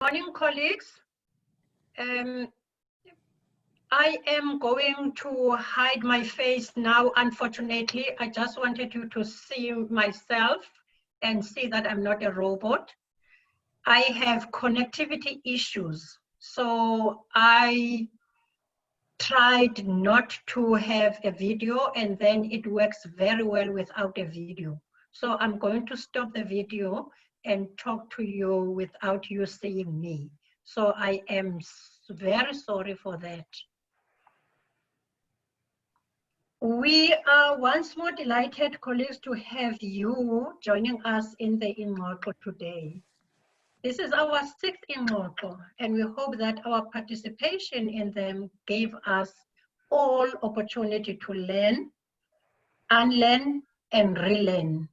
Morning, colleagues. I am going to hide my face now, unfortunately. I just wanted you to see myself and see that I'm not a robot. I have connectivity issues, so I tried not to have a video, and then it works very well without a video. So I'm going to stop the video and talk to you without you seeing me. So I am very sorry for that. We are once more delighted, colleagues, to have you joining us in the Ingxoxo today. This is our 6th Ingxoxo, and we hope that our participation in them gave us all opportunity to learn, unlearn, and relearn.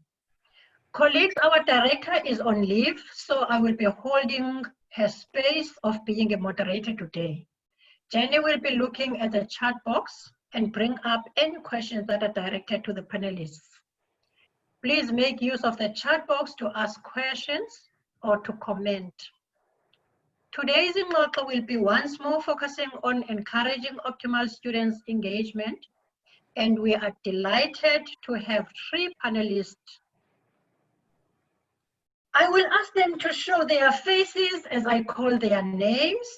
Colleagues, our director is on leave, so I will be holding her space of being a moderator today. Jenny will be looking at the chat box and bring up any questions that are directed to the panelists. Please make use of the chat box to ask questions or to comment. Today's Ingxoxo will be once more focusing on encouraging optimal students' engagement, and we are delighted to have 3 panelists. I will ask them to show their faces as I call their names.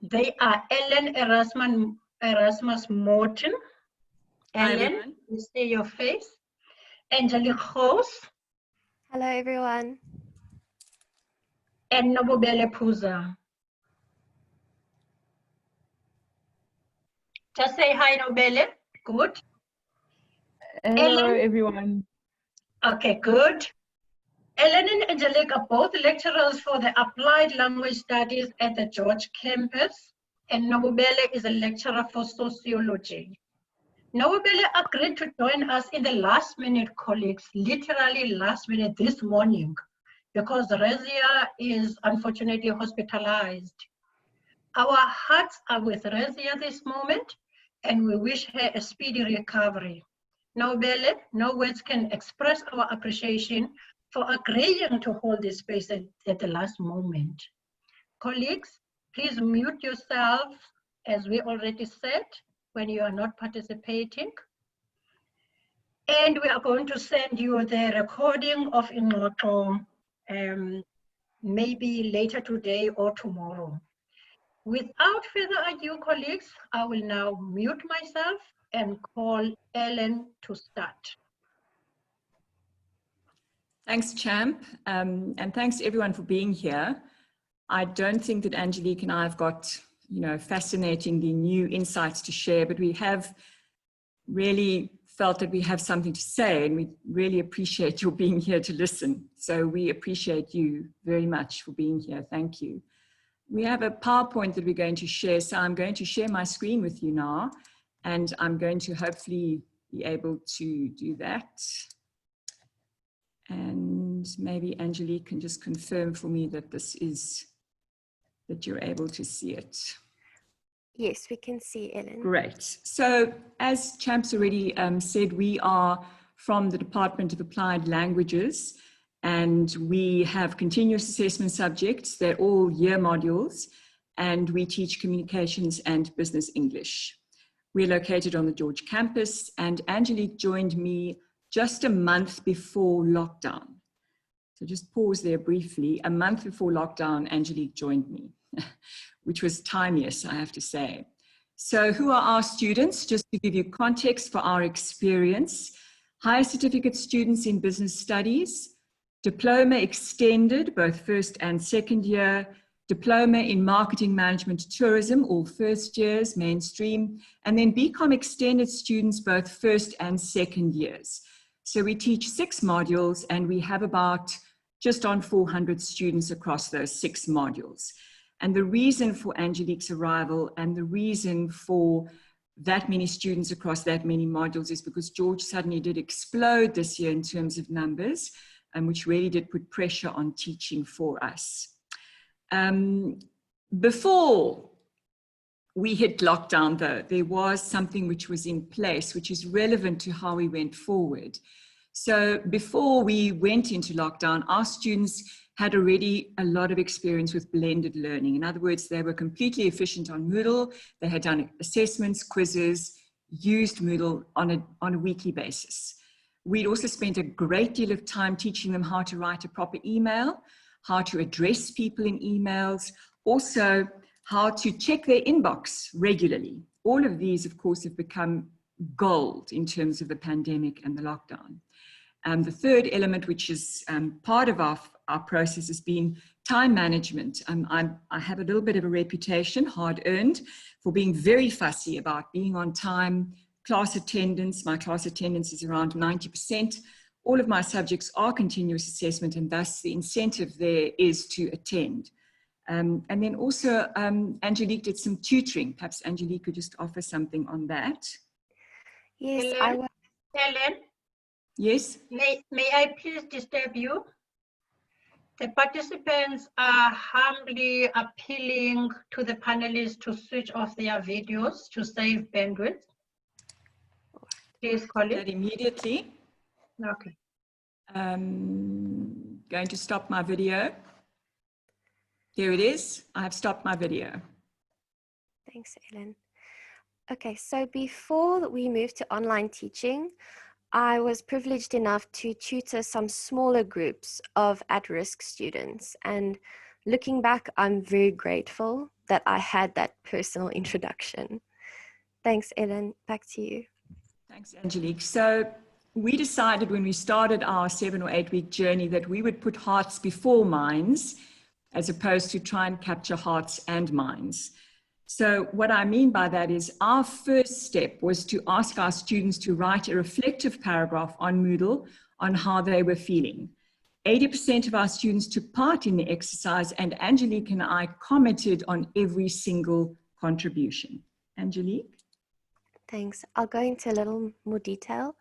They are Ellen Erasmus Morton. Ellen, you see your face. Angelique Groos. Hello, everyone. And Nobubele Puza. Just say hi, Nobele. Good. Hello, Ellen. Everyone. Okay, good. Ellen and Angelique are both lecturers for the Applied Language Studies at the George campus, and Nobubele is a lecturer for sociology. Nobubele agreed to join us in the last minute, colleagues, literally last minute this morning, because Rezia is unfortunately hospitalized. Our hearts are with Rezia this moment, and we wish her a speedy recovery. Nobubele, no words can express our appreciation for agreeing to hold this space at the last moment. Colleagues, please mute yourselves, as we already said, when you are not participating. And we are going to send you the recording of Ingxoxo maybe later today or tomorrow. Without further ado, colleagues, I will now mute myself and call Ellen to start. Thanks, Champ, and thanks everyone for being here. I don't think that Angelique and I have got, fascinatingly new insights to share, but we have really felt that we have something to say, and we really appreciate your being here to listen. So we appreciate you very much for being here. Thank you. We have a PowerPoint that we're going to share, so I'm going to share my screen with you now, and I'm going to hopefully be able to do that. And maybe Angelique can just confirm for me that that you're able to see it. Yes, we can see Ellen. Great. So as Champ's already said, we are from the Department of Applied Languages, and we have continuous assessment subjects. They're all year modules, and we teach communications and business English. We're located on the George campus, and Angelique joined me just a month before lockdown. So just pause there briefly. A month before lockdown, Angelique joined me, which was timeless, I have to say. So who are our students? Just to give you context for our experience: higher certificate students in business studies, diploma extended, both first and second year, diploma in marketing management tourism, all first years, mainstream, and then BCom extended students, both first and second years. So we teach 6 modules, and we have about just on 400 students across those 6 modules. And the reason for Angelique's arrival and the reason for that many students across that many modules is because George suddenly did explode this year in terms of numbers, and which really did put pressure on teaching for us. Before we hit lockdown, though, there was something which was in place, which is relevant to how we went forward. So before we went into lockdown, our students had already a lot of experience with blended learning. In other words, they were completely efficient on Moodle. They had done assessments, quizzes, used Moodle on a weekly basis. We'd also spent a great deal of time teaching them how to write a proper email, how to address people in emails, also how to check their inbox regularly. All of these, of course, have become gold in terms of the pandemic and the lockdown. The third element, which is part of our process, has been time management. I have a little bit of a reputation, hard-earned, for being very fussy about being on time, class attendance. My class attendance is around 90%. All of my subjects are continuous assessment, and thus the incentive there is to attend. And then also, Angelique did some tutoring. Perhaps Angelique could just offer something on that. Yes, Helen, Yes? may I please disturb you? The participants are humbly appealing to the panelists to switch off their videos to save bandwidth. Please call it. Immediately. Okay. Going to stop my video. Here it is. I have stopped my video. Thanks, Ellen. Okay, so before we moved to online teaching, I was privileged enough to tutor some smaller groups of at-risk students. And looking back, I'm very grateful that I had that personal introduction. Thanks, Ellen. Back to you. Thanks, Angelique. So we decided when we started our 7 or 8 week journey that we would put hearts before minds, as opposed to try and capture hearts and minds. So what I mean by that is our first step was to ask our students to write a reflective paragraph on Moodle on how they were feeling. 80% of our students took part in the exercise, and Angelique and I commented on every single contribution. Angelique? Thanks. I'll go into a little more detail.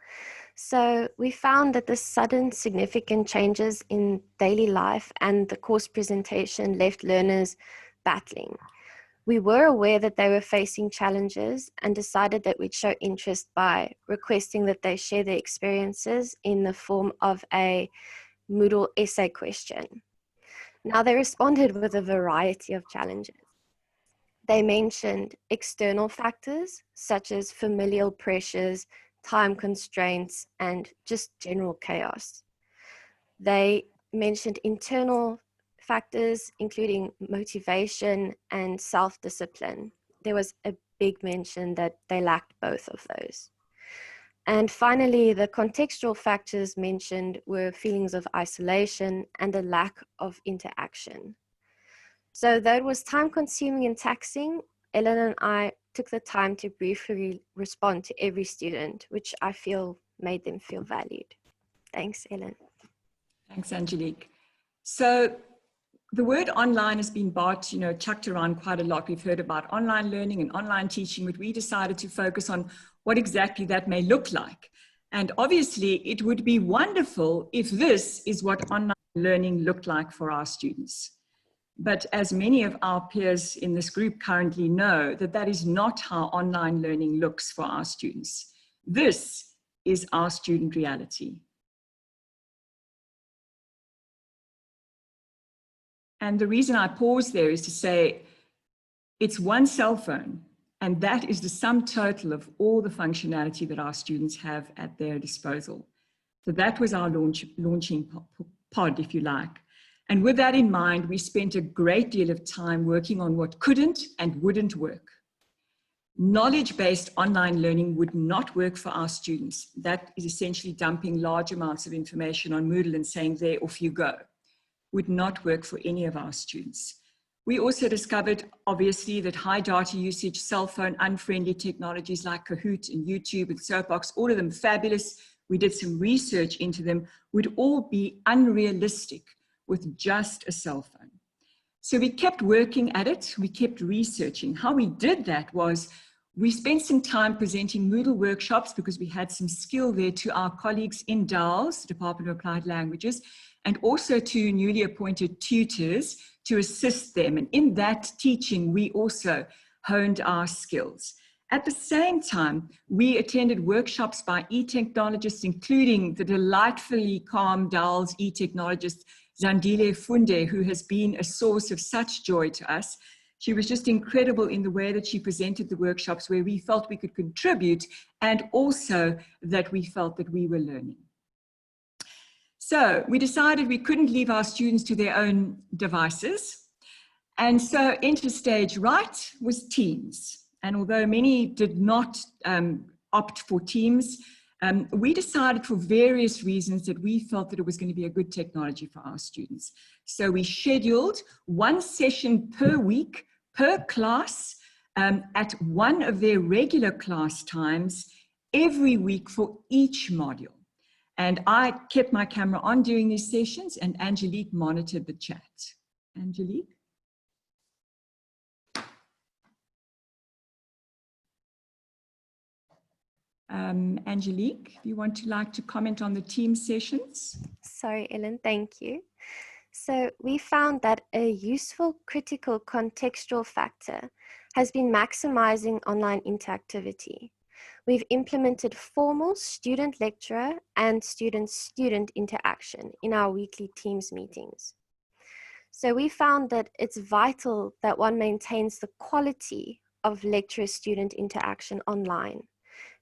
So we found that the sudden significant changes in daily life and the course presentation left learners battling. We were aware that they were facing challenges and decided that we'd show interest by requesting that they share their experiences in the form of a Moodle essay question. Now, they responded with a variety of challenges. They mentioned external factors such as familial pressures, time constraints, and just general chaos. They mentioned internal factors, including motivation and self-discipline. There was a big mention that they lacked both of those. And finally, the contextual factors mentioned were feelings of isolation and a lack of interaction. So though it was time-consuming and taxing, Ellen and I took the time to briefly respond to every student, which I feel made them feel valued. Thanks, Ellen. Thanks, Angelique. So the word online has been chucked around quite a lot. We've heard about online learning and online teaching, but we decided to focus on what exactly that may look like. And obviously, it would be wonderful if this is what online learning looked like for our students. But as many of our peers in this group currently know, that is not how online learning looks for our students. This is our student reality. And the reason I pause there is to say it's one cell phone, and that is the sum total of all the functionality that our students have at their disposal. So that was our launching pod, if you like. And with that in mind, we spent a great deal of time working on what couldn't and wouldn't work. Knowledge-based online learning would not work for our students. That is essentially dumping large amounts of information on Moodle and saying, there, off you go. Would not work for any of our students. We also discovered, obviously, that high data usage, cell phone, unfriendly technologies like Kahoot and YouTube and Soapbox, all of them fabulous. We did some research into them, would all be unrealistic with just a cell phone. So we kept working at it. We kept researching. How we did that was we spent some time presenting Moodle workshops because we had some skill there to our colleagues in DALS, Department of Applied Languages, and also to newly appointed tutors to assist them. And in that teaching, we also honed our skills. At the same time, we attended workshops by e-technologists, including the delightfully calm Dowell's e-technologist, Zandile Funde, who has been a source of such joy to us. She was just incredible in the way that she presented the workshops, where we felt we could contribute and also that we felt that we were learning. So we decided we couldn't leave our students to their own devices. And so enter stage right was Teams. And although many did not opt for Teams, we decided for various reasons that we felt that it was going to be a good technology for our students. So we scheduled one session per week, per class, at one of their regular class times every week for each module. And I kept my camera on during these sessions, and Angelique monitored the chat. Angelique? Angelique, if you want to like to comment on the team sessions. Sorry, Ellen, thank you. So we found that a useful critical contextual factor has been maximizing online interactivity. We've implemented formal student-lecturer and student-student interaction in our weekly Teams meetings. So we found that it's vital that one maintains the quality of lecturer-student interaction online,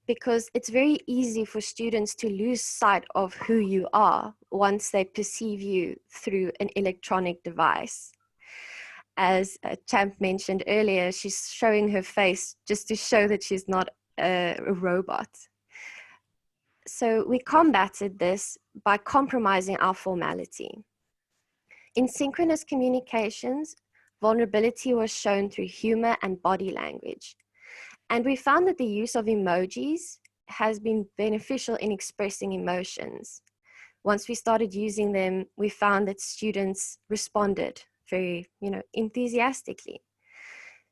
because it's very easy for students to lose sight of who you are once they perceive you through an electronic device. As Champ mentioned earlier, she's showing her face just to show that she's not a robot. So we combated this by compromising our formality. In synchronous communications, vulnerability was shown through humor and body language. And we found that the use of emojis has been beneficial in expressing emotions. Once we started using them, we found that students responded very, enthusiastically.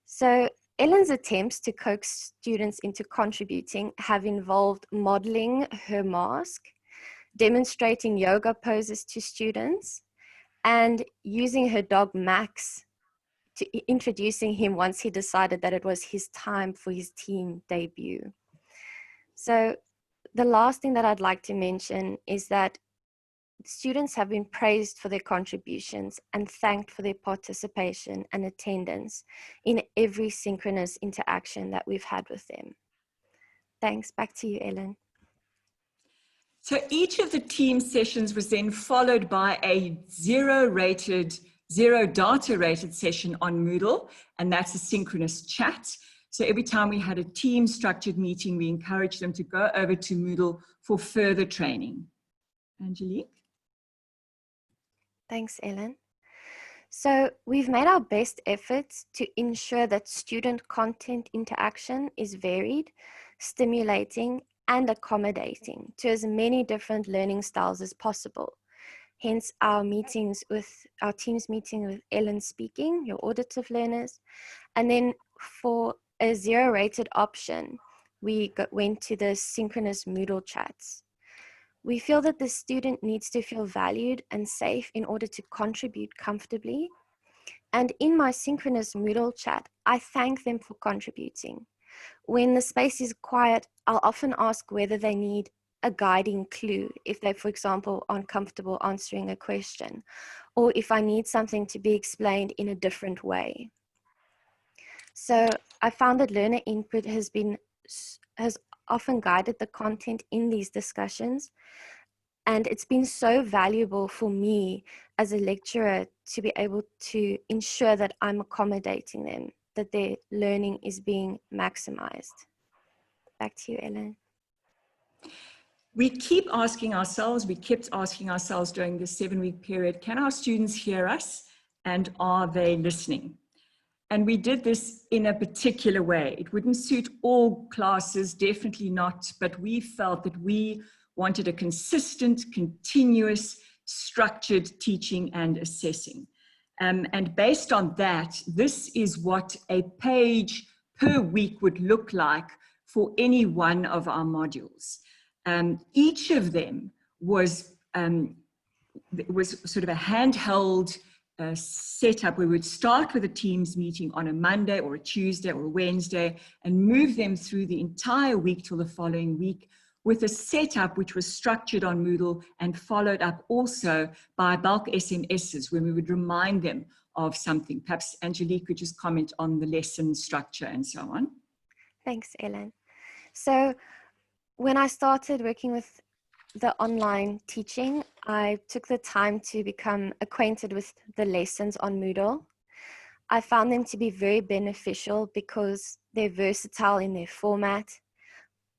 So Ellen's attempts to coax students into contributing have involved modeling her mask, demonstrating yoga poses to students, and using her dog Max to introducing him once he decided that it was his time for his team debut. So the last thing that I'd like to mention is that students have been praised for their contributions and thanked for their participation and attendance in every synchronous interaction that we've had with them. Thanks. Back to you, Ellen. So each of the team sessions was then followed by a zero data rated session on Moodle, and that's a synchronous chat. So every time we had a team structured meeting, we encouraged them to go over to Moodle for further training. Angelique? Thanks, Ellen. So we've made our best efforts to ensure that student content interaction is varied, stimulating, and accommodating to as many different learning styles as possible. Hence our teams meeting with Ellen speaking, your auditive learners. And then for a zero rated option, we went to the synchronous Moodle chats. We feel that the student needs to feel valued and safe in order to contribute comfortably. And in my synchronous Moodle chat, I thank them for contributing. When the space is quiet, I'll often ask whether they need a guiding clue if they, for example, aren't comfortable answering a question, or if I need something to be explained in a different way. So I found that learner input has often guided the content in these discussions, and it's been so valuable for me as a lecturer to be able to ensure that I'm accommodating them, that their learning is being maximized. Back to you, Ellen. We kept asking ourselves during this 7-week period, can our students hear us and are they listening? And we did this in a particular way. It wouldn't suit all classes, definitely not, but we felt that we wanted a consistent, continuous, structured teaching and assessing. And based on that, this is what a page per week would look like for any one of our modules. Each of them was sort of a handheld setup where we'd start with a Teams meeting on a Monday or a Tuesday or a Wednesday and move them through the entire week till the following week with a setup which was structured on Moodle and followed up also by bulk SMSs when we would remind them of something. Perhaps Angelique could just comment on the lesson structure and so on. Thanks, Ellen. So when I started working with the online teaching, I took the time to become acquainted with the lessons on Moodle. I found them to be very beneficial because they're versatile in their format.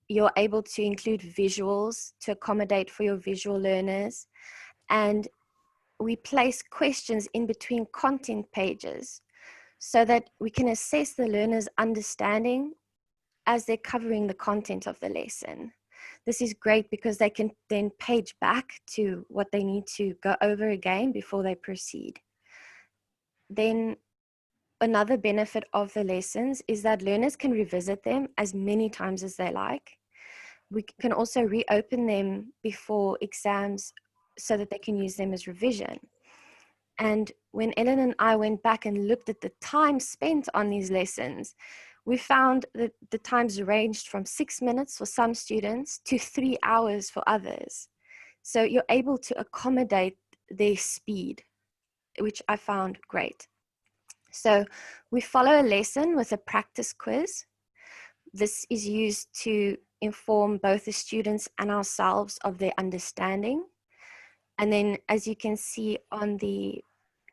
You're able to include visuals to accommodate for your visual learners. And we place questions in between content pages so that we can assess the learner's understanding as they're covering the content of the lesson. This is great because they can then page back to what they need to go over again before they proceed. Then another benefit of the lessons is that learners can revisit them as many times as they like. We can also reopen them before exams so that they can use them as revision. And when Ellen and I went back and looked at the time spent on these lessons, we found that the times ranged from 6 minutes for some students to 3 hours for others. So you're able to accommodate their speed, which I found great. So we follow a lesson with a practice quiz. This is used to inform both the students and ourselves of their understanding. And then, as you can see on the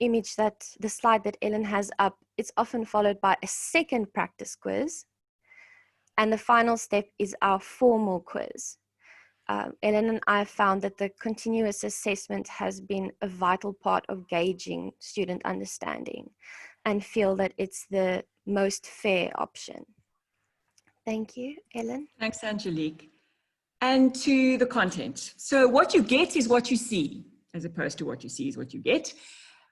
image the slide that Ellen has up, it's often followed by a second practice quiz. And the final step is our formal quiz. Ellen and I found that the continuous assessment has been a vital part of gauging student understanding and feel that it's the most fair option. Thank you, Ellen. Thanks, Angelique. And to the content. So what you get is what you see, as opposed to what you see is what you get.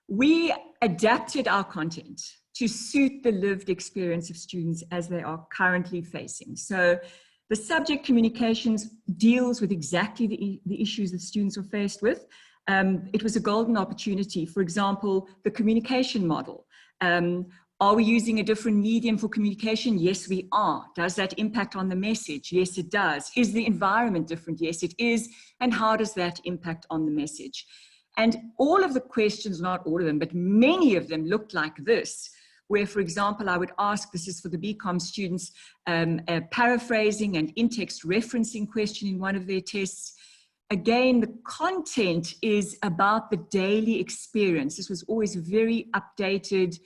We adapted our content to suit the lived experience of students as they are currently facing. So the subject communications deals with exactly the issues that students are faced with. It was a golden opportunity. For example, the communication model. Are we using a different medium for communication? Yes, we are. Does that impact on the message? Yes, it does. Is the environment different? Yes, it is. And how does that impact on the message? And all of the questions, not all of them, but many of them looked like this, where, for example, I would ask, this is for the BCom students, a paraphrasing and in-text referencing question in one of their tests. Again, the content is about the daily experience. This was always very updated.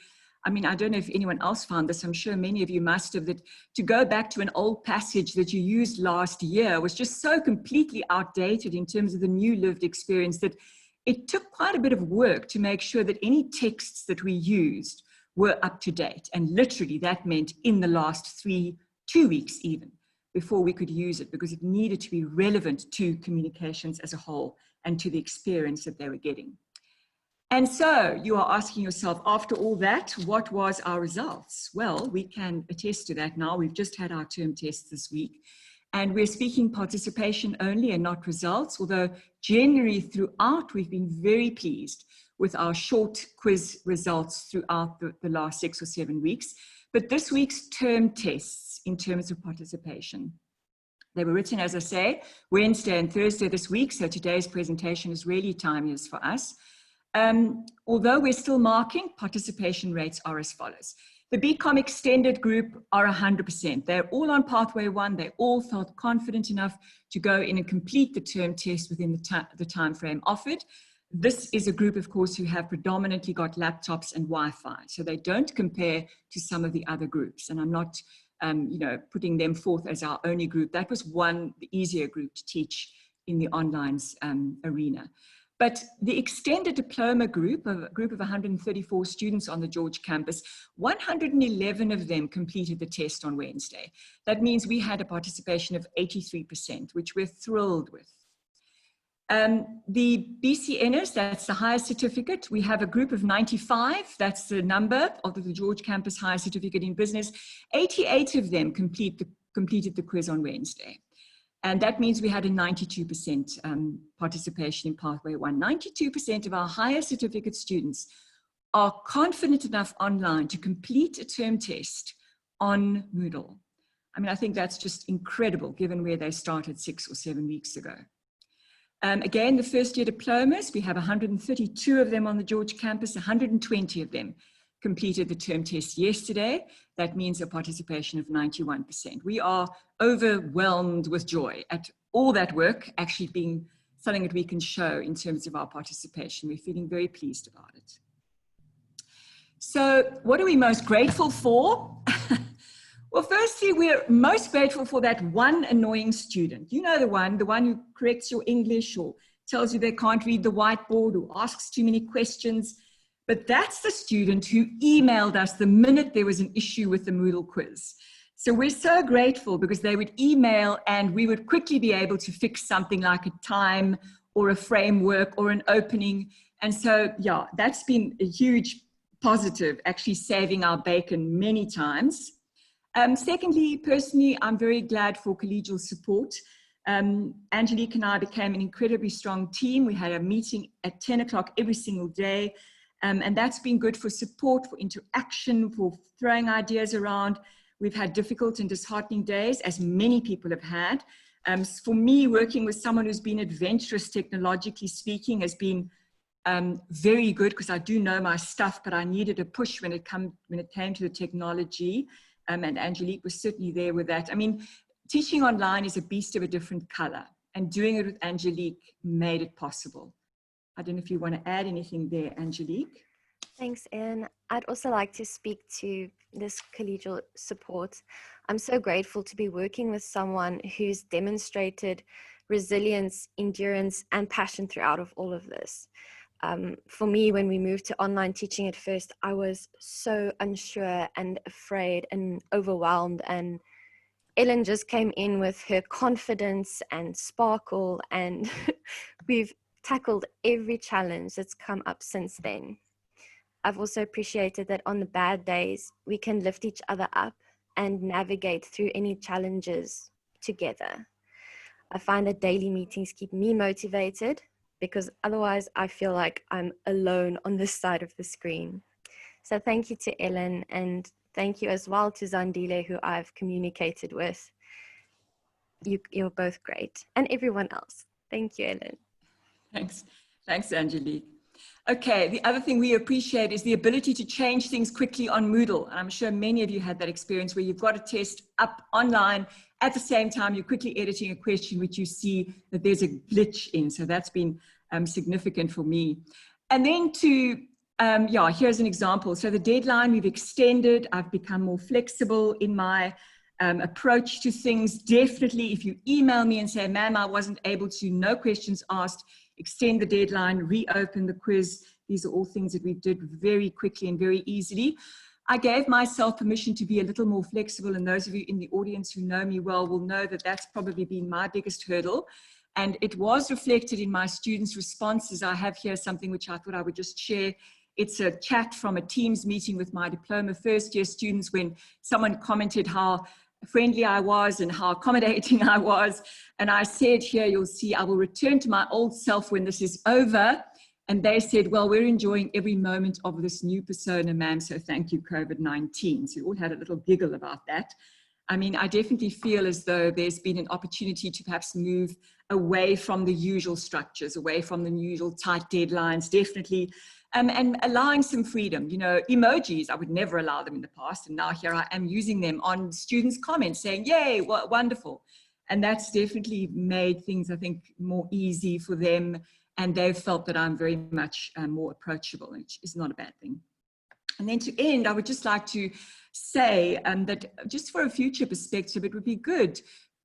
I mean, I don't know if anyone else found this. I'm sure many of you must have, that to go back to an old passage that you used last year was just so completely outdated in terms of the new lived experience that it took quite a bit of work to make sure that any texts that we used were up to date. And literally that meant in the last 2 weeks even, before we could use it, because it needed to be relevant to communications as a whole and to the experience that they were getting. And so you are asking yourself, after all that, what was our results? Well, we can attest to that now. We've just had our term test this week. And we're speaking participation only and not results, although generally throughout we've been very pleased with our short quiz results throughout the last 6 or 7 weeks. But this week's term tests in terms of participation, they were written, as I say, Wednesday and Thursday this week, so today's presentation is really timeless for us. Although we're still marking, participation rates are as follows. The BCom extended group are 100%. They're all on pathway 1. They all felt confident enough to go in and complete the term test within the time frame offered. This is a group, of course, who have predominantly got laptops and Wi-Fi. So they don't compare to some of the other groups. And I'm not putting them forth as our only group. That was the easier group to teach in the online arena. But the extended diploma group, a group of 134 students on the George campus, 111 of them completed the test on Wednesday. That means we had a participation of 83%, which we're thrilled with. The BCNers, that's the higher certificate. We have a group of 95, that's the number of the George campus higher certificate in business. 88 of them completed the quiz on Wednesday. And that means we had a 92% participation in Pathway 1. 92% of our higher certificate students are confident enough online to complete a term test on Moodle. I mean, I think that's just incredible given where they started 6 or 7 weeks ago. Again, the first year diplomas, we have 132 of them on the George campus, 120 of them completed the term test yesterday. That means a participation of 91%. We are overwhelmed with joy at all that work actually being something that we can show in terms of our participation. We're feeling very pleased about it. So what are we most grateful for? Well, firstly, we're most grateful for that one annoying student. You know the one who corrects your English or tells you they can't read the whiteboard or asks too many questions. But that's the student who emailed us the minute there was an issue with the Moodle quiz. So we're so grateful because they would email and we would quickly be able to fix something like a time or a framework or an opening. And so, yeah, that's been a huge positive, actually saving our bacon many times. Secondly, personally, I'm very glad for collegial support. Angelique and I became an incredibly strong team. We had a meeting at 10 o'clock every single day. And that's been good for support, for interaction, for throwing ideas around. We've had difficult and disheartening days, as many people have had. For me, working with someone who's been adventurous, technologically speaking, has been very good because I do know my stuff, but I needed a push when it came to the technology. And Angelique was certainly there with that. I mean, teaching online is a beast of a different color, and doing it with Angelique made it possible. I don't know if you want to add anything there, Angelique. Thanks, Anne. I'd also like to speak to this collegial support. I'm so grateful to be working with someone who's demonstrated resilience, endurance, and passion throughout of all of this. For me, when we moved to online teaching at first, I was so unsure and afraid and overwhelmed. And Ellen just came in with her confidence and sparkle, and we've tackled every challenge that's come up since then. I've also appreciated that on the bad days, we can lift each other up and navigate through any challenges together. I find that daily meetings keep me motivated, because otherwise I feel like I'm alone on this side of the screen. So thank you to Ellen, and thank you as well to Zandile, who I've communicated with. You're both great, and everyone else. Thank you, Ellen. Thanks, Angelique. Okay, the other thing we appreciate is the ability to change things quickly on Moodle. And I'm sure many of you had that experience where you've got a test up online at the same time you're quickly editing a question which you see that there's a glitch in. So that's been significant for me. And then here's an example. So the deadline we've extended. I've become more flexible in my approach to things. Definitely, if you email me and say, ma'am, I wasn't able to, no questions asked, extend the deadline, reopen the quiz. These are all things that we did very quickly and very easily. I gave myself permission to be a little more flexible, and those of you in the audience who know me well will know that that's probably been my biggest hurdle. And it was reflected in my students' responses. I have here something which I thought I would just share. It's a chat from a Teams meeting with my diploma first year students when someone commented how friendly I was and how accommodating I was. And I said, here, you'll see, I will return to my old self when this is over. And they said, well, we're enjoying every moment of this new persona, ma'am, so thank you, COVID-19. So we all had a little giggle about that. I mean, I definitely feel as though there's been an opportunity to perhaps move away from the usual structures, away from the usual tight deadlines, definitely, and allowing some freedom. You know, emojis, I would never allow them in the past, and now here I am using them on students' comments saying, yay, wonderful. And that's definitely made things, I think, more easy for them, and they've felt that I'm very much more approachable, which is not a bad thing. And then to end, I would just like to say that just for a future perspective, it would be good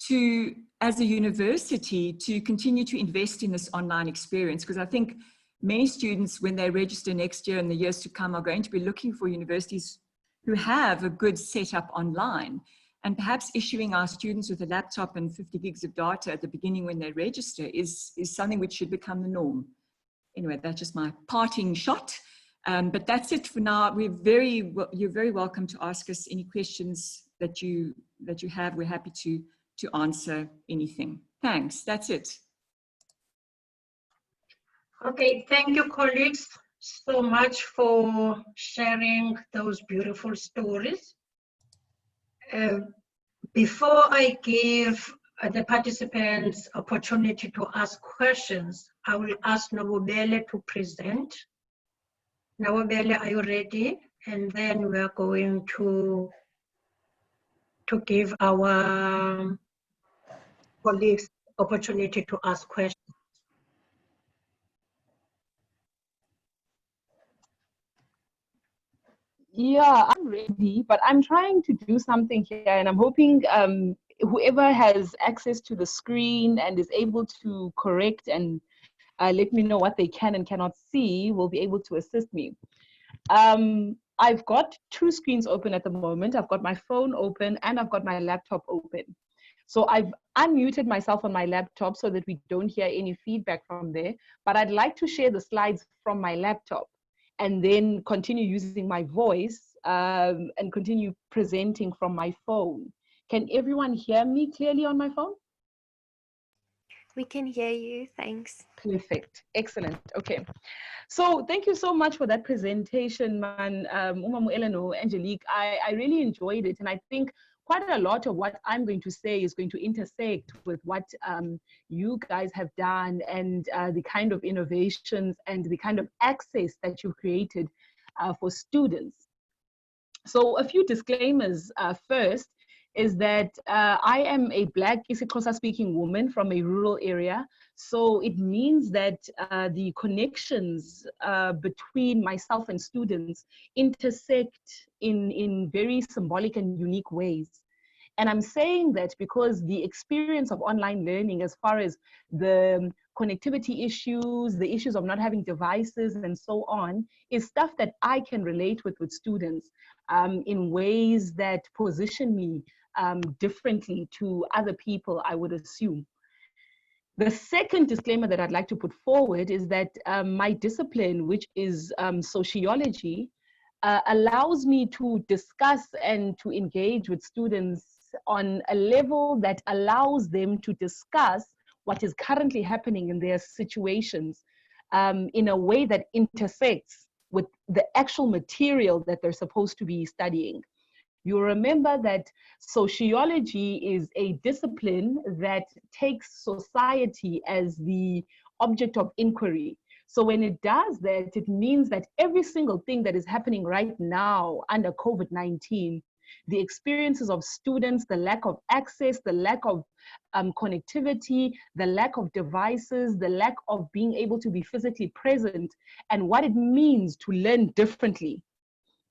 to, as a university, to continue to invest in this online experience, because I think many students, when they register next year and the years to come, are going to be looking for universities who have a good setup online. And perhaps issuing our students with a laptop and 50 gigs of data at the beginning when they register is something which should become the norm. Anyway, that's just my parting shot. But that's it for now. You're very welcome to ask us any questions that you have. We're happy to answer anything. Thanks. That's it. Okay, thank you, colleagues. so much for sharing those beautiful stories. Before I give the participants opportunity to ask questions, I will ask Nobubele to present. Nobubele, are you ready? And then we are going to give our colleagues opportunity to ask questions. Yeah, I'm ready, but I'm trying to do something here, and I'm hoping whoever has access to the screen and is able to correct and let me know what they can and cannot see will be able to assist me. I've got two screens open at the moment. I've got my phone open and I've got my laptop open. So I've unmuted myself on my laptop so that we don't hear any feedback from there, but I'd like to share the slides from my laptop and then continue using my voice and continue presenting from my phone. Can everyone hear me clearly on my phone? We can hear you, thanks. Perfect, excellent, okay. So thank you so much for that presentation, man. Umamu Eleno, Angelique, I really enjoyed it. And I think quite a lot of what I'm going to say is going to intersect with what you guys have done and the kind of innovations and the kind of access that you've created for students. So a few disclaimers first is that I am a Black isiXhosa speaking woman from a rural area. So it means that the connections between myself and students intersect in very symbolic and unique ways. And I'm saying that because the experience of online learning, as far as the connectivity issues, the issues of not having devices and so on, is stuff that I can relate with students in ways that position me differently to other people, I would assume. The second disclaimer that I'd like to put forward is that my discipline, which is sociology, allows me to discuss and to engage with students on a level that allows them to discuss what is currently happening in their situations in a way that intersects with the actual material that they're supposed to be studying. You remember that sociology is a discipline that takes society as the object of inquiry. So when it does that, it means that every single thing that is happening right now under COVID-19, the experiences of students, the lack of access, the lack of connectivity, the lack of devices, the lack of being able to be physically present, and what it means to learn differently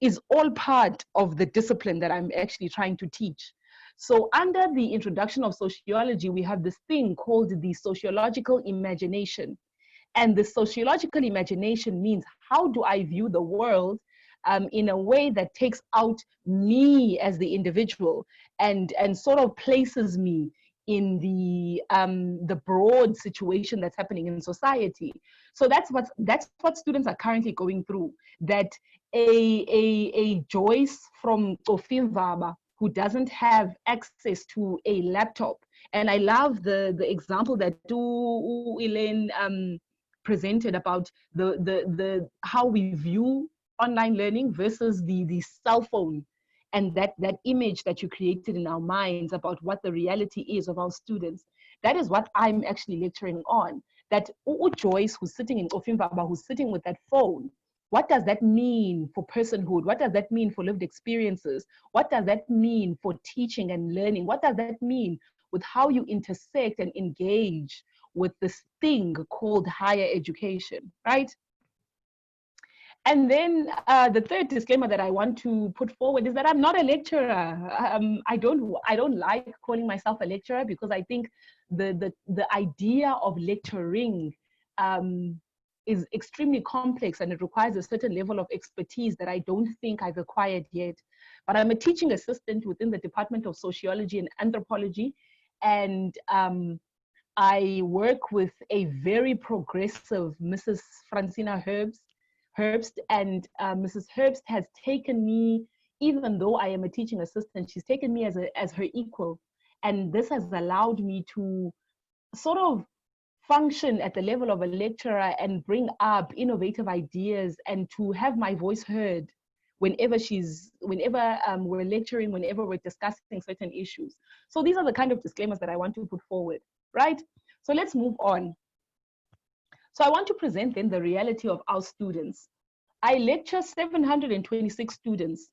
is all part of the discipline that I'm actually trying to teach. So under the introduction of sociology, we have this thing called the sociological imagination. And the sociological imagination means, how do I view the world in a way that takes out me as the individual and sort of places me in the broad situation that's happening in society. So that's what students are currently going through. That a Joyce from Ofimvaba who doesn't have access to a laptop, and I love the example that Elaine presented about the how we view online learning versus the cell phone, and that image that you created in our minds about what the reality is of our students. That is what I'm actually lecturing on. That Joyce, who's sitting in Ofimvaba, who's sitting with that phone, what does that mean for personhood? What does that mean for lived experiences? What does that mean for teaching and learning? What does that mean with how you intersect and engage with this thing called higher education, right? And then the third disclaimer that I want to put forward is that I'm not a lecturer. I don't like calling myself a lecturer because I think the idea of lecturing is extremely complex and it requires a certain level of expertise that I don't think I've acquired yet. But I'm a teaching assistant within the Department of Sociology and Anthropology, and I work with a very progressive Mrs. Francina Herbst, and Mrs. Herbst has taken me, even though I am a teaching assistant, she's taken me as her equal. And this has allowed me to sort of function at the level of a lecturer and bring up innovative ideas and to have my voice heard whenever we're lecturing, whenever we're discussing certain issues. So these are the kind of disclaimers that I want to put forward, right? So let's move on. So I want to present then the reality of our students. I lecture 726 students.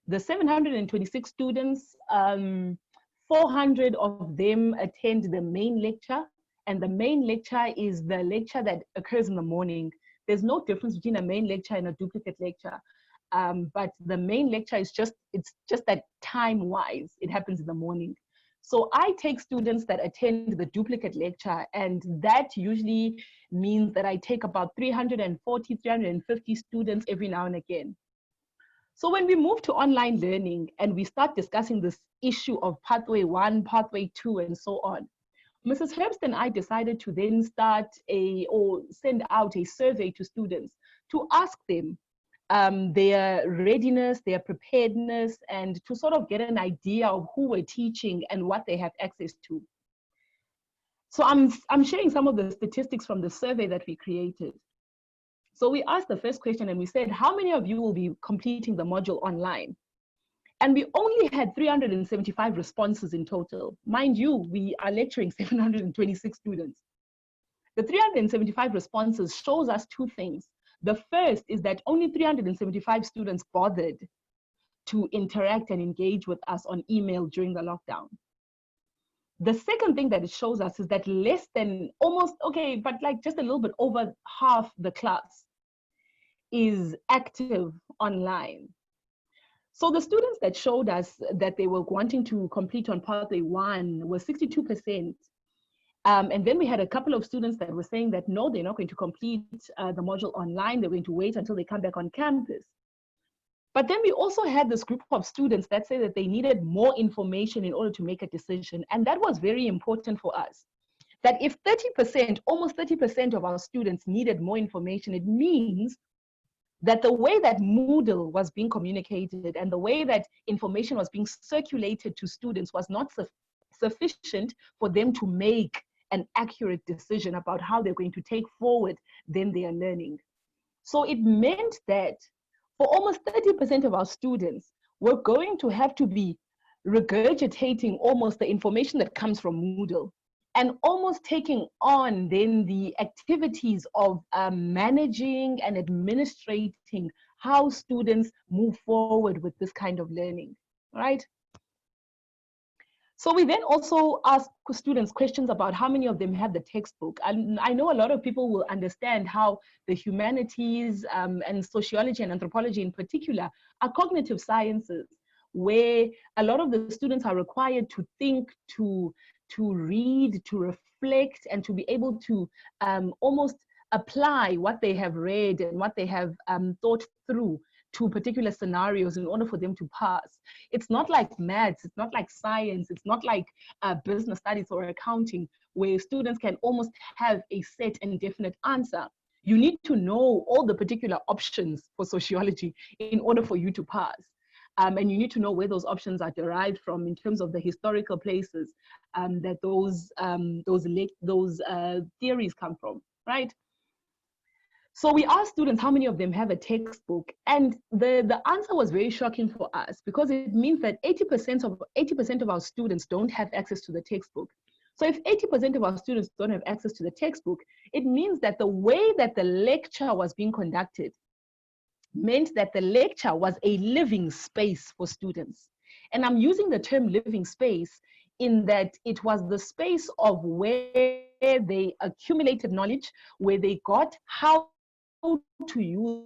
The 726 students, 400 of them attend the main lecture, and the main lecture is the lecture that occurs in the morning. There's no difference between a main lecture and a duplicate lecture. But the main lecture is it's just that time-wise, it happens in the morning. So I take students that attend the duplicate lecture, and that usually means that I take about 340, 350 students every now and again. So when we move to online learning and we start discussing this issue of pathway 1, pathway 2, and so on, Mrs. Herbst and I decided to then send out a survey to students to ask them their readiness, their preparedness, and to sort of get an idea of who we're teaching and what they have access to. So I'm sharing some of the statistics from the survey that we created. So we asked the first question and we said, how many of you will be completing the module online? And we only had 375 responses in total. Mind you, we are lecturing 726 students. The 375 responses shows us two things. The first is that only 375 students bothered to interact and engage with us on email during the lockdown. The second thing that it shows us is that less than just a little bit over half the class is active online. So the students that showed us that they were wanting to complete on pathway 1 were 62%. And then we had a couple of students that were saying that no, they're not going to complete the module online. They're going to wait until they come back on campus. But then we also had this group of students that say that they needed more information in order to make a decision. And that was very important for us. That if 30%, almost 30% of our students needed more information, it means that the way that Moodle was being communicated and the way that information was being circulated to students was not sufficient for them to make an accurate decision about how they're going to take forward then their learning. So it meant that for almost 30% of our students, we're going to have to be regurgitating almost the information that comes from Moodle and almost taking on then the activities of managing and administrating how students move forward with this kind of learning, right? So we then also ask students questions about how many of them have the textbook. And I know a lot of people will understand how the humanities and sociology and anthropology in particular are cognitive sciences, where a lot of the students are required to think, to read, to reflect, and to be able to almost apply what they have read and what they have thought through to particular scenarios in order for them to pass. It's not like maths, it's not like science, it's not like business studies or accounting, where students can almost have a set and definite answer. You need to know all the particular options for sociology in order for you to pass. And you need to know where those options are derived from in terms of the historical places that those theories come from, right? So we asked students how many of them have a textbook, and the answer was very shocking for us because it means that 80% of our students don't have access to the textbook. So if 80% of our students don't have access to the textbook, it means that the way that the lecture was being conducted meant that the lecture was a living space for students. And I'm using the term living space in that it was the space of where they accumulated knowledge, where they got how to use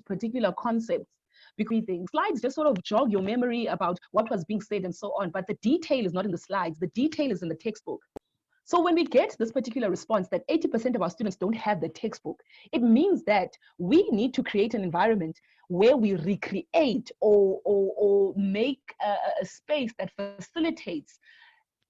particular concepts. Because the slides just sort of jog your memory about what was being said and so on, but the detail is not in the slides, the detail is in the textbook. So when we get this particular response that 80% of our students don't have the textbook, it means that we need to create an environment where we recreate or make a space that facilitates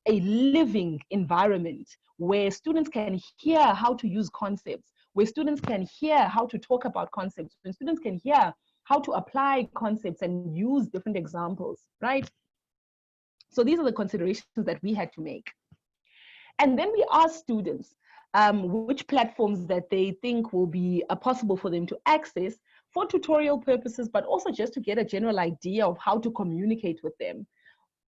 a living environment where students can hear how to use concepts, where students can hear how to talk about concepts, where students can hear how to apply concepts and use different examples, right? So these are the considerations that we had to make. And then we asked students which platforms that they think will be possible for them to access for tutorial purposes, but also just to get a general idea of how to communicate with them.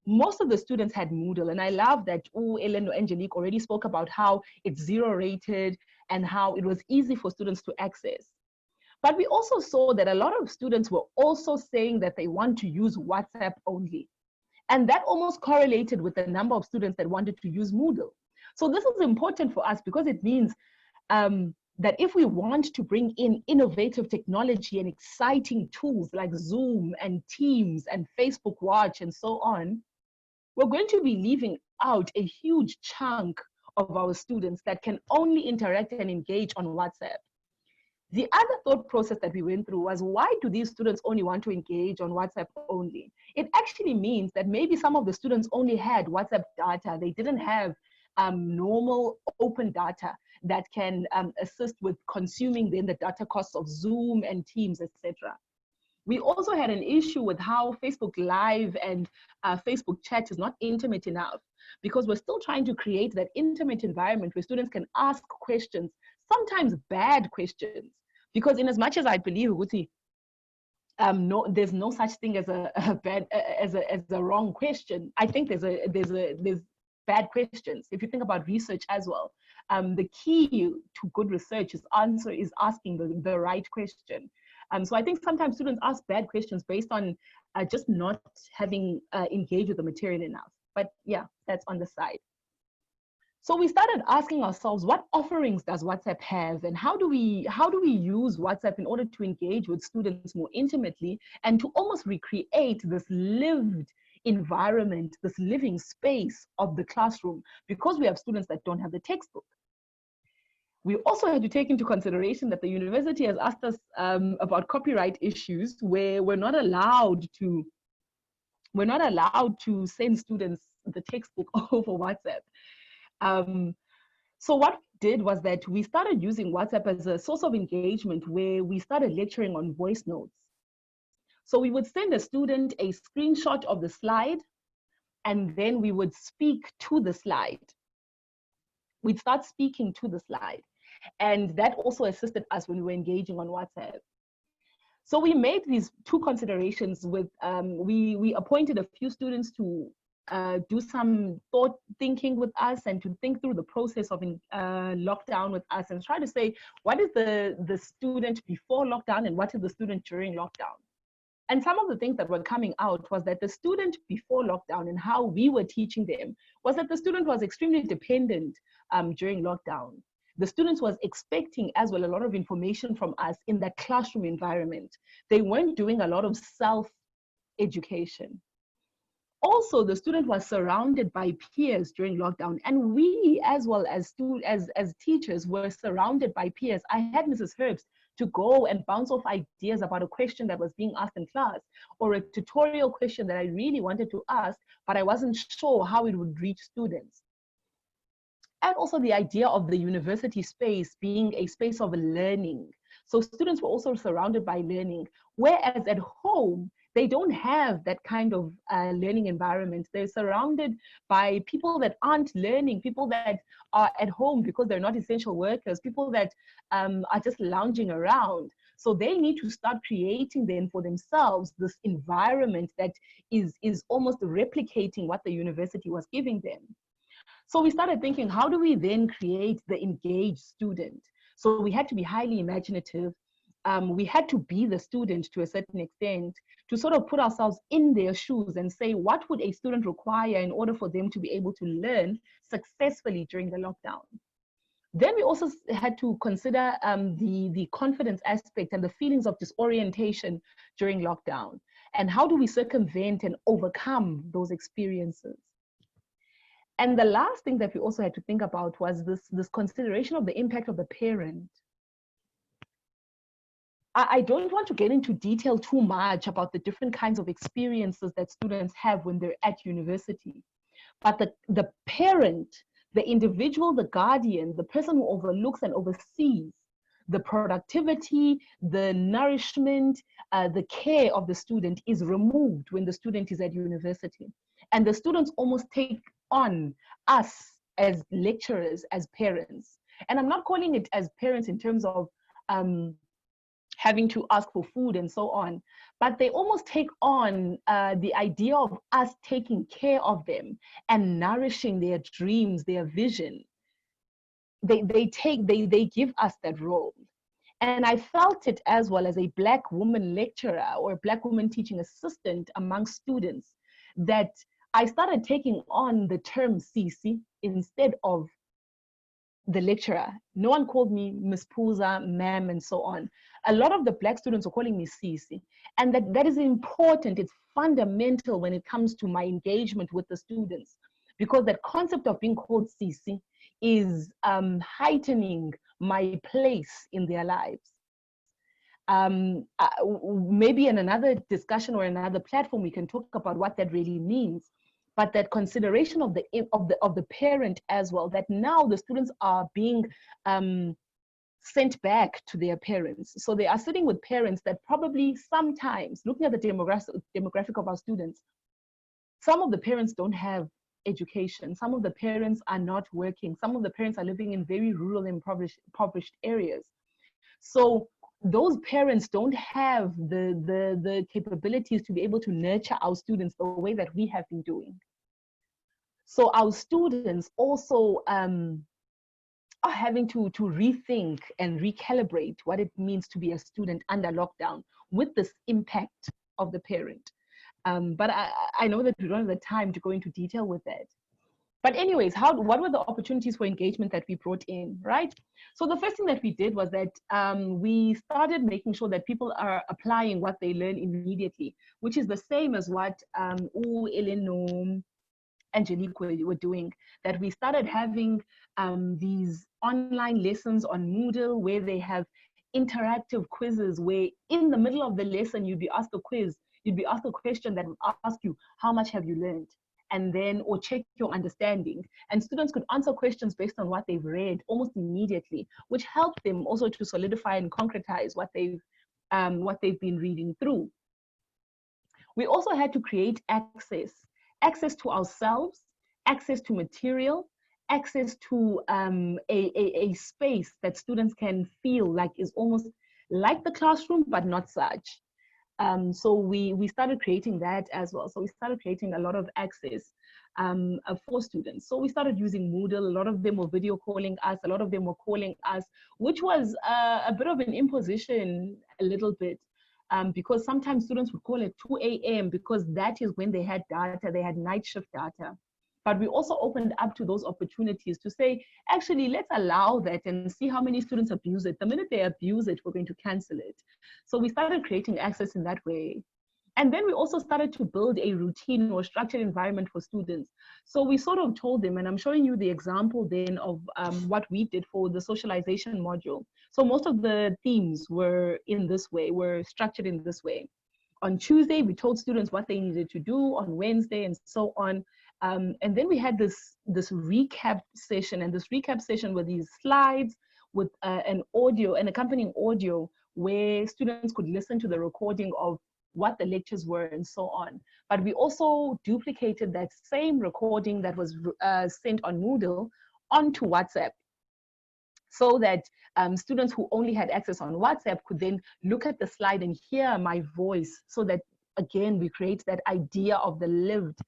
Most of the students had Moodle, and I love that Ellen or Angelique already spoke about how it's 0 rated and how it was easy for students to access. But we also saw that a lot of students were also saying that they want to use WhatsApp only. And that almost correlated with the number of students that wanted to use Moodle. So this is important for us because it means that if we want to bring in innovative technology and exciting tools like Zoom and Teams and Facebook Watch and so on, we're going to be leaving out a huge chunk of our students that can only interact and engage on WhatsApp. The other thought process that we went through was, why do these students only want to engage on WhatsApp only? It actually means that maybe some of the students only had WhatsApp data. They didn't have normal open data that can assist with consuming then the data costs of Zoom and Teams, etc. We also had an issue with how Facebook Live and Facebook Chat is not intimate enough, because we're still trying to create that intimate environment where students can ask questions, sometimes bad questions. Because in as much as I believe, Guti, there's no such thing as a wrong question. I think there's bad questions. If you think about research as well, the key to good research is asking the right question. So I think sometimes students ask bad questions based on just not having engaged with the material enough. But yeah, that's on the side. So we started asking ourselves, what offerings does WhatsApp have, and how do we use WhatsApp in order to engage with students more intimately and to almost recreate this lived environment, this living space of the classroom, because we have students that don't have the textbook. We also had to take into consideration that the university has asked us about copyright issues, where we're not allowed to send students the textbook over WhatsApp. So what we did was that we started using WhatsApp as a source of engagement, where we started lecturing on voice notes. So we would send a student a screenshot of the slide, and then we would speak to the slide. We'd start speaking to the slide. And that also assisted us when we were engaging on WhatsApp. So we made these two considerations with, we appointed a few students to do some thought thinking with us and to think through the process of lockdown with us, and try to say, what is the student before lockdown and what is the student during lockdown? And some of the things that were coming out was that the student before lockdown and how we were teaching them was that the student was extremely dependent during lockdown. The students was expecting as well a lot of information from us in that classroom environment. They weren't doing a lot of self-education. Also, the student was surrounded by peers during lockdown, and we as well as teachers were surrounded by peers. I had Mrs. Herbst to go and bounce off ideas about a question that was being asked in class, or a tutorial question that I really wanted to ask, but I wasn't sure how it would reach students. And also the idea of the university space being a space of learning. So students were also surrounded by learning, whereas at home, they don't have that kind of learning environment. They're surrounded by people that aren't learning, people that are at home because they're not essential workers, people that are just lounging around. So they need to start creating then for themselves this environment that is almost replicating what the university was giving them. So we started thinking, how do we then create the engaged student? So we had to be highly imaginative. We had to be the student to a certain extent, to sort of put ourselves in their shoes and say, what would a student require in order for them to be able to learn successfully during the lockdown? Then we also had to consider the confidence aspect and the feelings of disorientation during lockdown. And how do we circumvent and overcome those experiences? And the last thing that we also had to think about was this consideration of the impact of the parent. I don't want to get into detail too much about the different kinds of experiences that students have when they're at university. But the parent, the individual, the guardian, the person who overlooks and oversees the productivity, the nourishment, the care of the student is removed when the student is at university. And the students almost take on us as lecturers, as parents. And I'm not calling it as parents in terms of having to ask for food and so on, but they almost take on the idea of us taking care of them and nourishing their dreams, their vision. They give us that role. And I felt it as well as a Black woman lecturer or Black woman teaching assistant among students, that I started taking on the term CC instead of the lecturer. No one called me Miss Pooza, ma'am, and so on. A lot of the Black students were calling me CC. And that is important. It's fundamental when it comes to my engagement with the students, because that concept of being called CC is heightening my place in their lives. Maybe in another discussion or another platform, we can talk about what that really means. But that consideration of the parent as well, that now the students are being sent back to their parents. So they are sitting with parents that probably sometimes, looking at the demographic of our students, some of the parents don't have education. Some of the parents are not working. Some of the parents are living in very rural and impoverished areas. So those parents don't have the capabilities to be able to nurture our students the way that we have been doing. So our students also are having to rethink and recalibrate what it means to be a student under lockdown with this impact of the parent. But I know that we don't have the time to go into detail with that. But anyways, what were the opportunities for engagement that we brought in, right? So the first thing that we did was that we started making sure that people are applying what they learn immediately, which is the same as what Eleno, Angelique were doing, that we started having these online lessons on Moodle where they have interactive quizzes where in the middle of the lesson, you'd be asked a quiz, you'd be asked a question that would ask you, how much have you learned? And then, or check your understanding. And students could answer questions based on what they've read almost immediately, which helped them also to solidify and concretize what they've been reading through. We also had to create access to ourselves, access to material, access to a space that students can feel like is almost like the classroom, but not such. So we started creating that as well. So we started creating a lot of access for students. So we started using Moodle. A lot of them were video calling us. A lot of them were calling us, which was a bit of an imposition a little bit. Because sometimes students would call at 2 a.m. because that is when they had data, they had night shift data. But we also opened up to those opportunities to say, actually, let's allow that and see how many students abuse it. The minute they abuse it, we're going to cancel it. So we started creating access in that way. And then we also started to build a routine or structured environment for students. So we sort of told them, and I'm showing you the example then of what we did for the socialization module. So most of the themes were in this way, were structured in this way. On Tuesday, we told students what they needed to do, on Wednesday, and so on. And then we had this recap session, and this recap session were these slides with an audio, an accompanying audio, where students could listen to the recording of what the lectures were and so on. But we also duplicated that same recording that was sent on Moodle onto WhatsApp, so that students who only had access on WhatsApp could then look at the slide and hear my voice, so that, again, we create that idea of the lived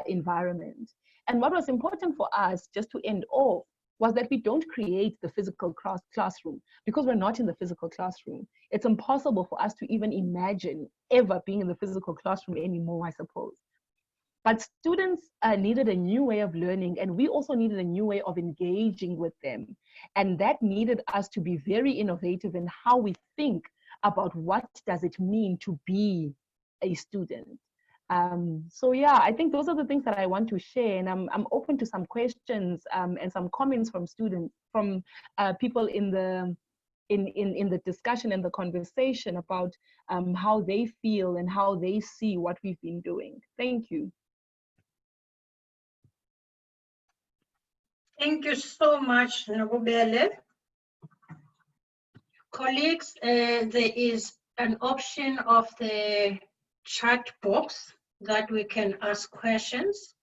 environment. And what was important for us, just to end off, was that we don't create the physical classroom, because we're not in the physical classroom. It's impossible for us to even imagine ever being in the physical classroom anymore, I suppose. But students needed a new way of learning, and we also needed a new way of engaging with them. And that needed us to be very innovative in how we think about what does it mean to be a student. So yeah, I think those are the things that I want to share, and I'm open to some questions and some comments from students, from people in the discussion and the conversation about how they feel and how they see what we've been doing. Thank you. Thank you so much, Nobubele. Colleagues, there is an option of the chat box that we can ask questions.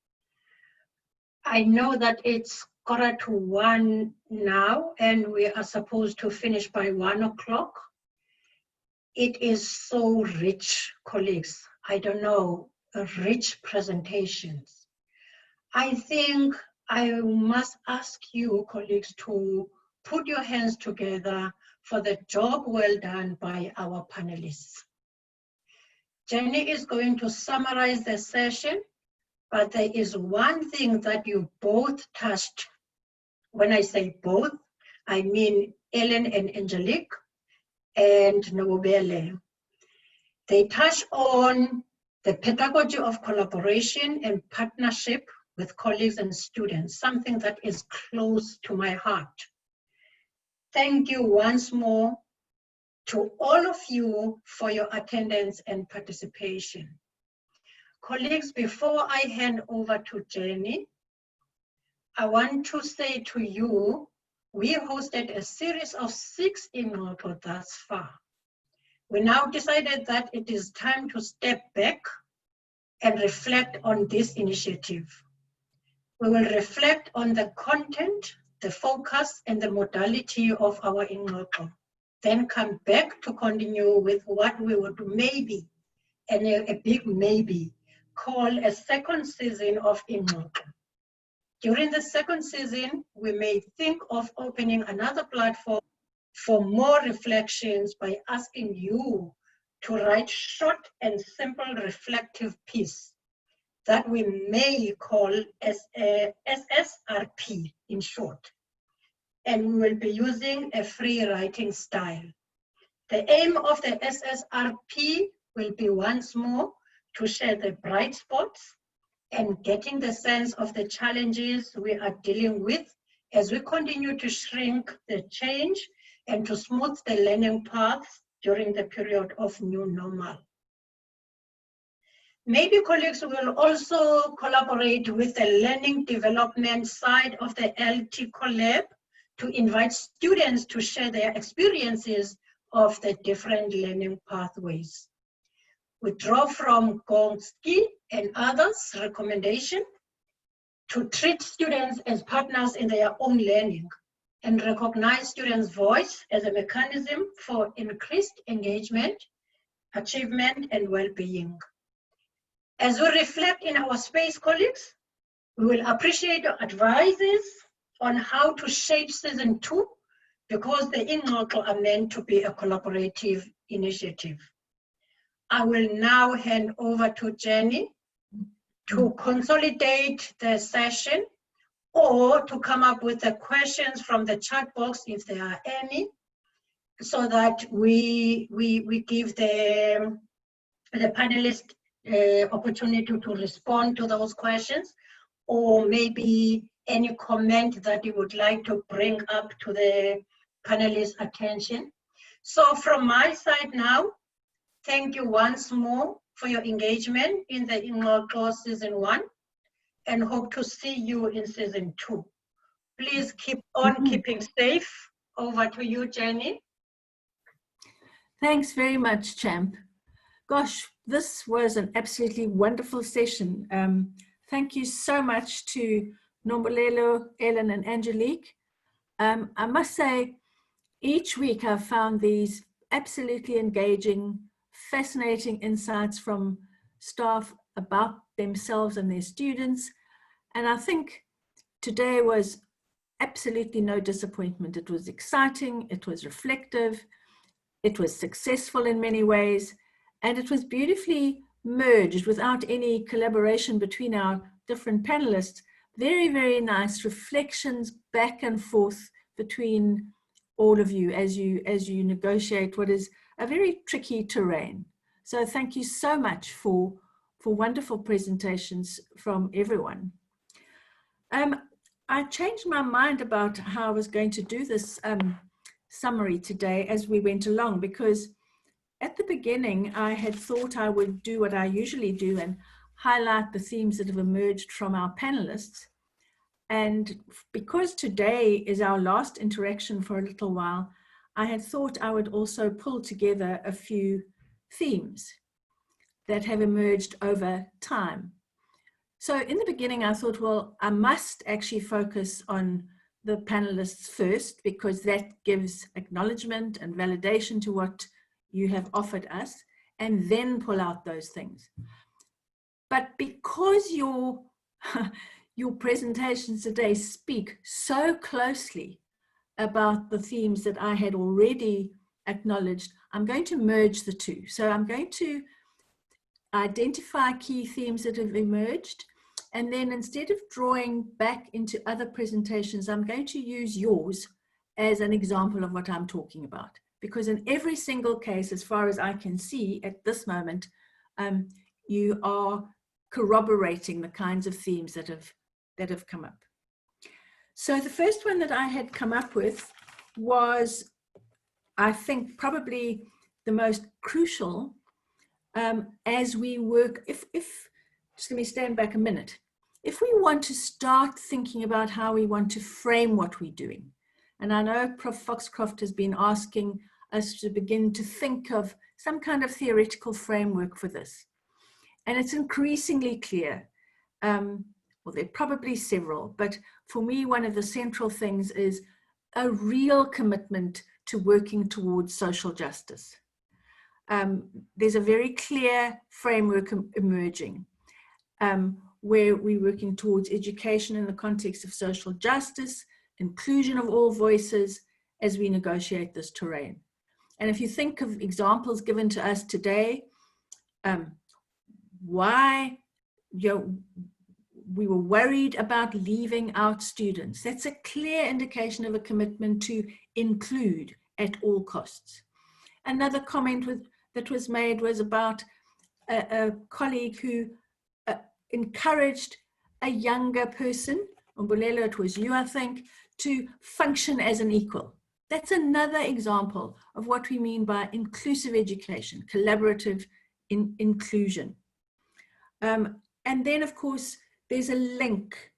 I know that it's 1:45 now, and we are supposed to finish by 1 o'clock. It is so rich, colleagues. I don't know, rich presentations. I think I must ask you, colleagues, to put your hands together for the job well done by our panelists. Jenny is going to summarize the session, but there is one thing that you both touched. When I say both, I mean Ellen and Angelique and Nobele. They touch on the pedagogy of collaboration and partnership with colleagues and students, something that is close to my heart. Thank you once more to all of you for your attendance and participation. Colleagues, before I hand over to Jenny, I want to say to you, we hosted a series of 6 Ingxoxo thus far. We now decided that it is time to step back and reflect on this initiative. We will reflect on the content, the focus, and the modality of our Ingxoxo. Then come back to continue with what we would maybe, and a big maybe, call a second season of Ingxoxo. During the second season, we may think of opening another platform for more reflections by asking you to write short and simple reflective piece that we may call SSRP in short. And we will be using a free writing style. The aim of the SSRP will be once more to share the bright spots and getting the sense of the challenges we are dealing with as we continue to shrink the change and to smooth the learning paths during the period of new normal. Maybe colleagues will also collaborate with the learning development side of the LT Collab to invite students to share their experiences of the different learning pathways. We draw from Gonski and others' recommendation to treat students as partners in their own learning and recognize students' voice as a mechanism for increased engagement, achievement, and well-being. As we reflect in our space, colleagues, we will appreciate your advices on how to shape season 2, because the Ingxoxo are meant to be a collaborative initiative. I will now hand over to Jenny to consolidate the session or to come up with the questions from the chat box if there are any, so that we give the panelists opportunity to respond to those questions, or maybe any comment that you would like to bring up to the panelists' attention. So from my side now, thank you once more for your engagement in the Ingxoxo season 1, and hope to see you in season 2. Please keep on keeping safe. Over to you, Jenny. Thanks very much, Champ. Gosh, this was an absolutely wonderful session. Thank you so much to Nombolelo, Ellen, and Angelique. I must say, each week I've found these absolutely engaging, fascinating insights from staff about themselves and their students. And I think today was absolutely no disappointment. It was exciting, it was reflective, it was successful in many ways, and it was beautifully merged without any collaboration between our different panelists. Very, very nice reflections back and forth between all of you as you negotiate what is a very tricky terrain. So thank you so much for wonderful presentations from everyone. I changed my mind about how I was going to do this summary today as we went along, because at the beginning I had thought I would do what I usually do and highlight the themes that have emerged from our panelists. And because today is our last interaction for a little while, I had thought I would also pull together a few themes. that have emerged over time. So in the beginning, I thought, well, I must actually focus on the panelists first, because that gives acknowledgement and validation to what you have offered us, and then pull out those things. But because your presentations today speak so closely about the themes that I had already acknowledged, I'm going to merge the two. So I'm going to identify key themes that have emerged, and then instead of drawing back into other presentations, I'm going to use yours as an example of what I'm talking about. Because in every single case, as far as I can see at this moment, you are corroborating the kinds of themes that have come up. So the first one that I had come up with was, I think, probably the most crucial as we work, just let me stand back a minute. If we want to start thinking about how we want to frame what we're doing, and I know Prof. Foxcroft has been asking us to begin to think of some kind of theoretical framework for this. And it's increasingly clear, well, there are probably several, but for me, one of the central things is a real commitment to working towards social justice. There's a very clear framework emerging where we're working towards education in the context of social justice, inclusion of all voices as we negotiate this terrain. And if you think of examples given to us today, why we were worried about leaving out students. That's a clear indication of a commitment to include at all costs. Another comment that was made was about a colleague who encouraged a younger person, Umbulelo, it was you, I think, to function as an equal. That's another example of what we mean by inclusive education, collaborative inclusion. And then, of course, there's a link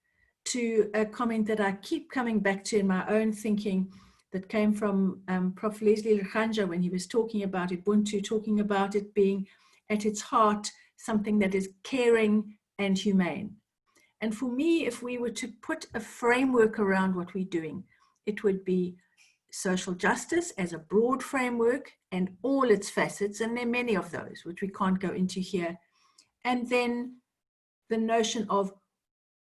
to a comment that I keep coming back to in my own thinking that came from Prof. Leslie Lechanja when he was talking about Ubuntu, talking about it being at its heart something that is caring and humane. And for me, if we were to put a framework around what we're doing, it would be social justice as a broad framework and all its facets, and there are many of those, which we can't go into here. And then the notion of,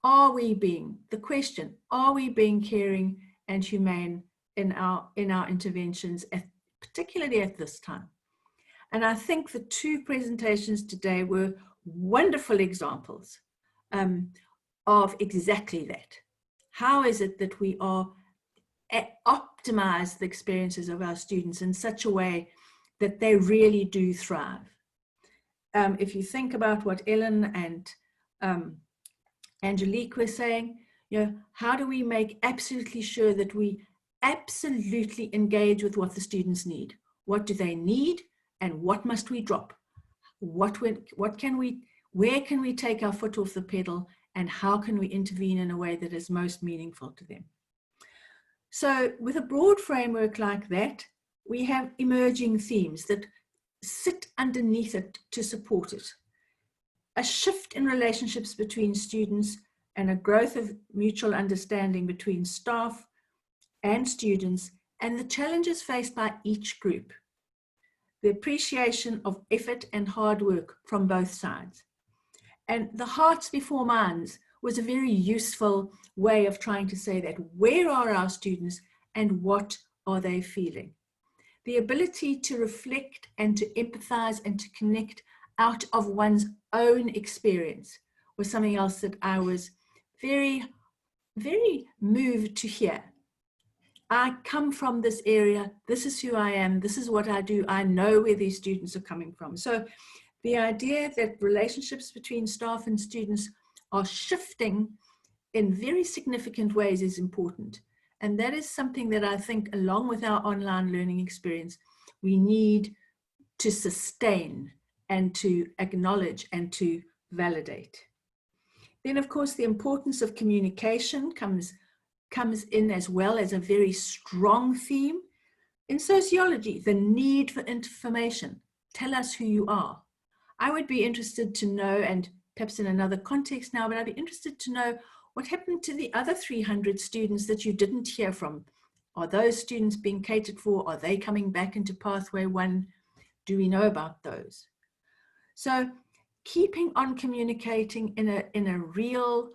the question, are we being caring and humane in our interventions, particularly at this time? And I think the two presentations today were wonderful examples of exactly that. How is it that we are optimize the experiences of our students in such a way that they really do thrive? If you think about what Ellen and Angelique were saying, how do we make absolutely sure that we absolutely engage with what the students need? What do they need, and what must we drop? Where can we take our foot off the pedal, and how can we intervene in a way that is most meaningful to them? So with a broad framework like that, we have emerging themes that sit underneath it to support it. A shift in relationships between students and a growth of mutual understanding between staff and students, and the challenges faced by each group. The appreciation of effort and hard work from both sides. And the hearts before minds was a very useful way of trying to say that. Where are our students and what are they feeling? The ability to reflect and to empathize and to connect out of one's own experience was something else that I was very, very moved to hear. I come from this area, this is who I am, this is what I do, I know where these students are coming from. So the idea that relationships between staff and students are shifting in very significant ways is important. And that is something that I think, along with our online learning experience, we need to sustain and to acknowledge and to validate. Then, of course, the importance of communication comes in as well as a very strong theme. In sociology, the need for information. Tell us who you are. I would be interested to know, and perhaps in another context now, but I'd be interested to know what happened to the other 300 students that you didn't hear from. Are those students being catered for? Are they coming back into Pathway 1? Do we know about those? So keeping on communicating in a real,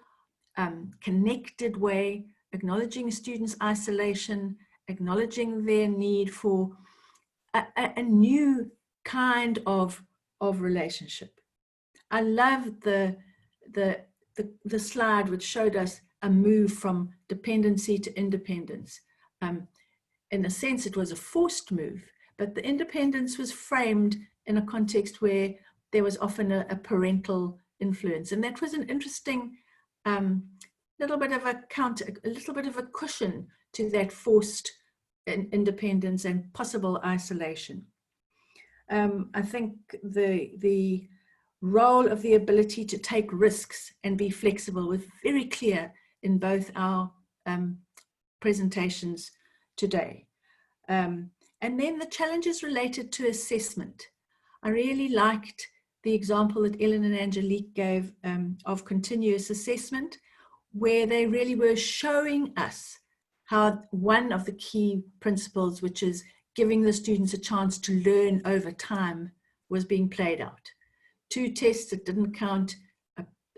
connected way, acknowledging students' isolation, acknowledging their need for a new kind of relationship. I love the slide which showed us a move from dependency to independence. In a sense, it was a forced move, but the independence was framed in a context where there was often a parental influence. And that was an interesting little bit of a cushion to that forced independence and possible isolation. I think the role of the ability to take risks and be flexible was very clear in both our presentations today. And then the challenges related to assessment. I really liked the example that Ellen and Angelique gave of continuous assessment, where they really were showing us how one of the key principles, which is giving the students a chance to learn over time, was being played out. 2 tests that didn't count,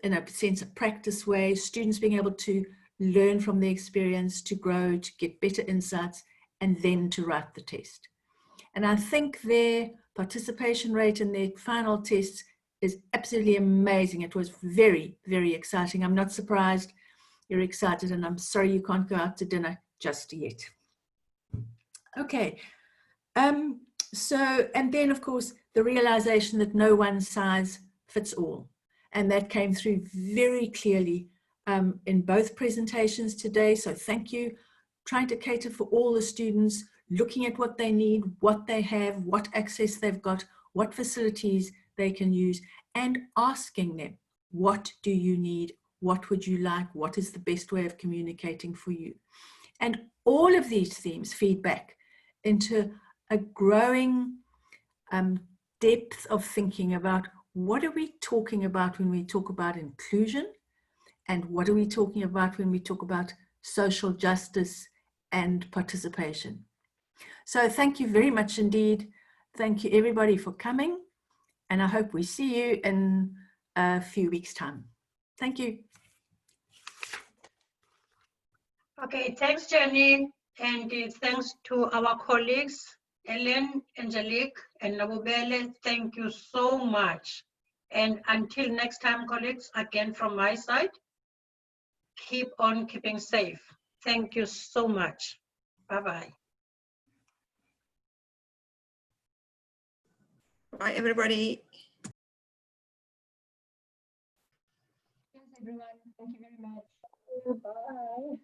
in a sense, a practice way, students being able to learn from the experience, to grow, to get better insights, and then to write the test. And I think their participation rate in their final tests is absolutely amazing. It was very, very exciting. I'm not surprised you're excited, and I'm sorry you can't go out to dinner just yet. Okay. And then of course, the realization that no one size fits all. And that came through very clearly in both presentations today. So thank you. Trying to cater for all the students, looking at what they need, what they have, what access they've got, what facilities they can use, and asking them, what do you need? What would you like? What is the best way of communicating for you? And all of these themes feed back into a growing depth of thinking about what are we talking about when we talk about inclusion, and what are we talking about when we talk about social justice and participation. So thank you very much indeed. Thank you everybody for coming, and I hope we see you in a few weeks' time. Thank you. Okay, thanks, Jenny, and thanks to our colleagues, Ellen, Angelique, and Nabubele. Thank you so much. And until next time, colleagues, again from my side, keep on keeping safe. Thank you so much. Bye-bye. Bye, everybody. Thanks, everyone. Thank you very much. Bye.